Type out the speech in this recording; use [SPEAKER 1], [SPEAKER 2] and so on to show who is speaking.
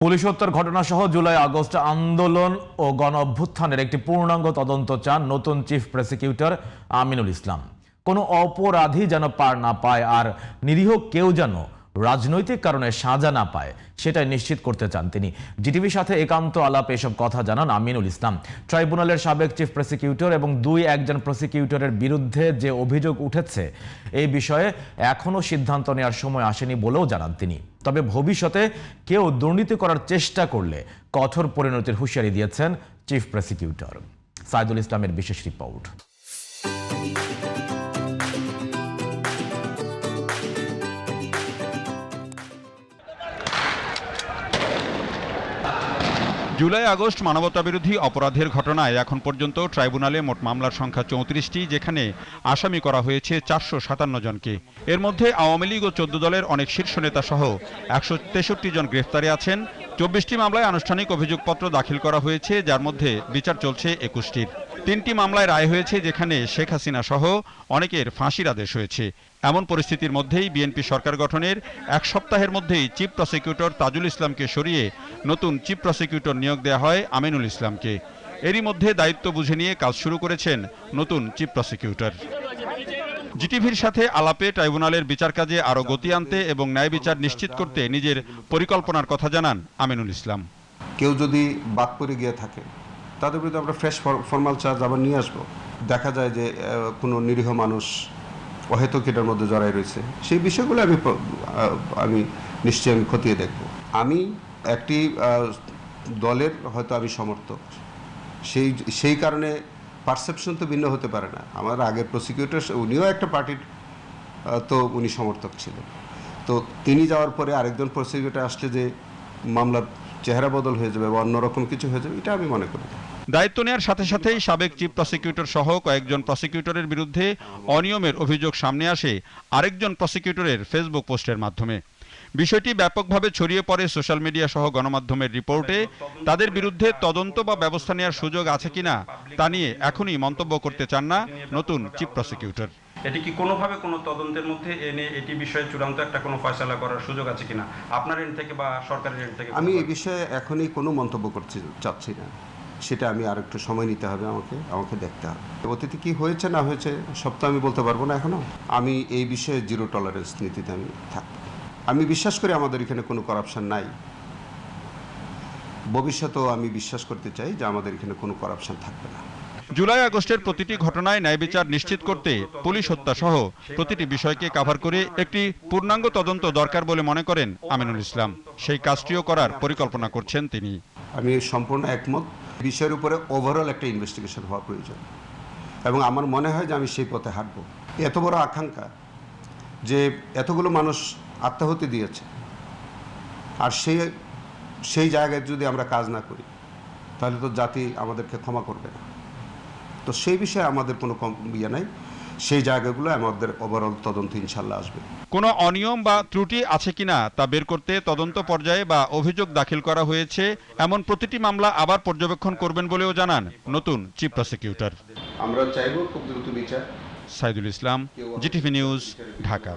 [SPEAKER 1] Police হত্যার ঘটনাসহ July August আন্দোলন ও গণ অভ্যুত্থানের একটি পূর্ণাঙ্গ তদন্ত চান নতুন চিফ প্রসিকিউটর আমিনুল ইসলাম। কোনো অপরাধী যেন পার না পায় আর নিরীহ কেউ যেন রাজনৈতিক কারণে সাজা না পায় সেটাই নিশ্চিত করতে চান তিনি। জিটিভির সাথে একান্ত আলাপে এসব কথা জানান আমিনুল ইসলাম। ট্রাইব্যুনালের সাবেক চিফ প্রসিকিউটর এবং একজন প্রসিকিউটরের বিরুদ্ধে যে অভিযোগ উঠেছে এই বিষয়ে এখনও সিদ্ধান্ত নেওয়ার সময় আসেনি বলেও জানান তিনি। তবে ভবিষ্যতে কেউ দুর্নীতি করার চেষ্টা করলে কঠোর পরিণতির হুঁশিয়ারি দিয়েছেন চিফ প্রসিকিউটর। সাইদুল ইসলামের বিশেষ রিপোর্ট।
[SPEAKER 2] জুলাই আগস্ট মানবতাবিরোধী অপরাধের ঘটনায় এখন পর্যন্ত ট্রাইব্যুনালে মোট মামলার সংখ্যা ৩৪টি, যেখানে আসামি করা হয়েছে 457 জনকে। এর মধ্যে আওয়ামী লীগ ও 14 দলের অনেক শীর্ষ নেতা সহ 163 জন গ্রেফতারে আছেন। 24টি মামলায় আনুষ্ঠানিক অভিযোগপত্র দাখিল করা হয়েছে, যার মধ্যে বিচার চলছে 21টির। 3টি মামলায় রায় হয়েছে, যেখানে শেখ হাসিনা সহ অনেকের ফাঁসির আদেশ হয়েছে। এমন পরিস্থিতির মধ্যেই বিএনপি সরকার গঠনের এক সপ্তাহের মধ্যেই চিফ প্রসিকিউটর তাজুল ইসলামকে সরিয়ে নতুন চিফ প্রসিকিউটর নিয়োগ দেওয়া হয় আমিনুল ইসলামকে। এরই মধ্যে দায়িত্ব বুঝে নিয়ে কাজ শুরু করেছেন নতুন চিফ প্রসিকিউটর। জিটিভির সাথে আলাপে ট্রাইব্যুনালের বিচার কাজে আরও গতি আনতে এবং ন্যায় বিচার নিশ্চিত করতে নিজের পরিকল্পনার কথা জানান আমিনুল ইসলাম।
[SPEAKER 3] কেউ যদি বাদ পড়ে গিয়ে থাকে তাদের বিরুদ্ধে আমরা ফ্রেশ ফর্মাল চার্জ আবার নিয়ে আসবো। দেখা যায় যে কোনো নিরীহ মানুষ অহেতুক এটার মধ্যে জড়াই রয়েছে, সেই বিষয়গুলো আমি নিশ্চয়ই খতিয়ে দেখব। আমি একটি দলের হয়তো আমি সমর্থক, সেই কারণে পারসেপশন তো ভিন্ন হতে পারে না। আমার আগের প্রসিকিউটর উনিও একটা পার্টির তো উনি সমর্থক ছিলেন, তো তিনি যাওয়ার পরে আরেকজন প্রসিকিউটর আসলে যে মামলার চেহারা বদল হয়ে যাবে বা অন্যরকম কিছু হয়ে যাবে, এটা আমি মনে করি।
[SPEAKER 2] দায়িত্ব নেওয়ার সাথে সাথেই সাবেক চিফ প্রসিকিউটর সহ কয়েকজন প্রসিকিউটরের বিরুদ্ধে অনিয়মের অভিযোগ সামনে আসে আরেকজন প্রসিকিউটরের ফেসবুক পোস্টের মাধ্যমে। বিষয়টি ব্যাপকভাবে ছড়িয়ে পড়ে সোশ্যাল মিডিয়া সহ গণমাধ্যমের রিপোর্টে। তাদের বিরুদ্ধে তদন্ত বা ব্যবস্থা নেওয়ার সুযোগ আছে কিনা তা নিয়ে এখনই মন্তব্য করতে চান না নতুন চিফ প্রসিকিউটর।
[SPEAKER 4] এটি কি কোনোভাবে কোনো তদন্তের মধ্যে এনে এটি বিষয়ে চূড়ান্ত একটা কোনো ফয়সালা করার সুযোগ আছে কিনা আপনার এন্ড থেকে বা সরকারের এন্ড থেকে?
[SPEAKER 3] আমি এই বিষয়ে এখনই কোনো মন্তব্য করতে চাচ্ছি না, সেটা আমি আর একটু সময় নিতে হবে, আমাকে দেখতে হবে। অতীতে কি হয়েছে না হয়েছে সব তো আমি বলতে পারবো না এখনো। আমি এই বিষয়ে জিরো টলারেন্স নীতিতে আমি থাকবো। আমি বিশ্বাস করি আমাদের এখানে কোনো করাপশন নাই। ভবিষ্যতেও আমি বিশ্বাস করতে চাই যে আমাদের এখানে কোনো করাপশন থাকবে না।
[SPEAKER 2] জুলাই আগস্টের প্রতিটি ঘটনায় ন্যায় বিচার নিশ্চিত করতে পুলিশ হত্যা সহ প্রতিটি বিষয়কে কভার করে একটি পূর্ণাঙ্গ তদন্ত দরকার বলে মনে করেন আমিনুল ইসলাম। সেই কাজটিও করার পরিকল্পনা করছেন তিনি।
[SPEAKER 3] আমি সম্পূর্ণ একমত, বিষয়ের উপরে ওভারঅল একটা ইনভেস্টিগেশন হওয়া প্রয়োজন এবং আমার মনে হয় যে আমি সেই পথে হাঁটব। এত বড় আকাঙ্ক্ষা যে এতগুলো মানুষ আত্মাহুতি দিয়েছে, আর সেই জায়গায় যদি আমরা কাজ না করি তাহলে তো জাতি আমাদেরকে ক্ষমা করবে না। তো সেই বিষয়ে আমাদের কোনো ইয়ে নাই, সেই জায়গাগুলো আমাদের ওভারঅল তদন্ত ইনশাল্লাহ আসবে।
[SPEAKER 2] কোনো অনিয়ম বা ত্রুটি আছে কিনা তা বের করতে তদন্ত পর্যায়ে বা অভিযোগ দাখিল করা হয়েছে এমন প্রতিটি মামলা আবার পর্যবেক্ষণ করবেন বলেও জানান নতুন চিফ প্রসিকিউটর।
[SPEAKER 3] আমরা চাইব খুব দ্রুত বিচার।
[SPEAKER 2] Saidul Islam, GTV news, Dhaka.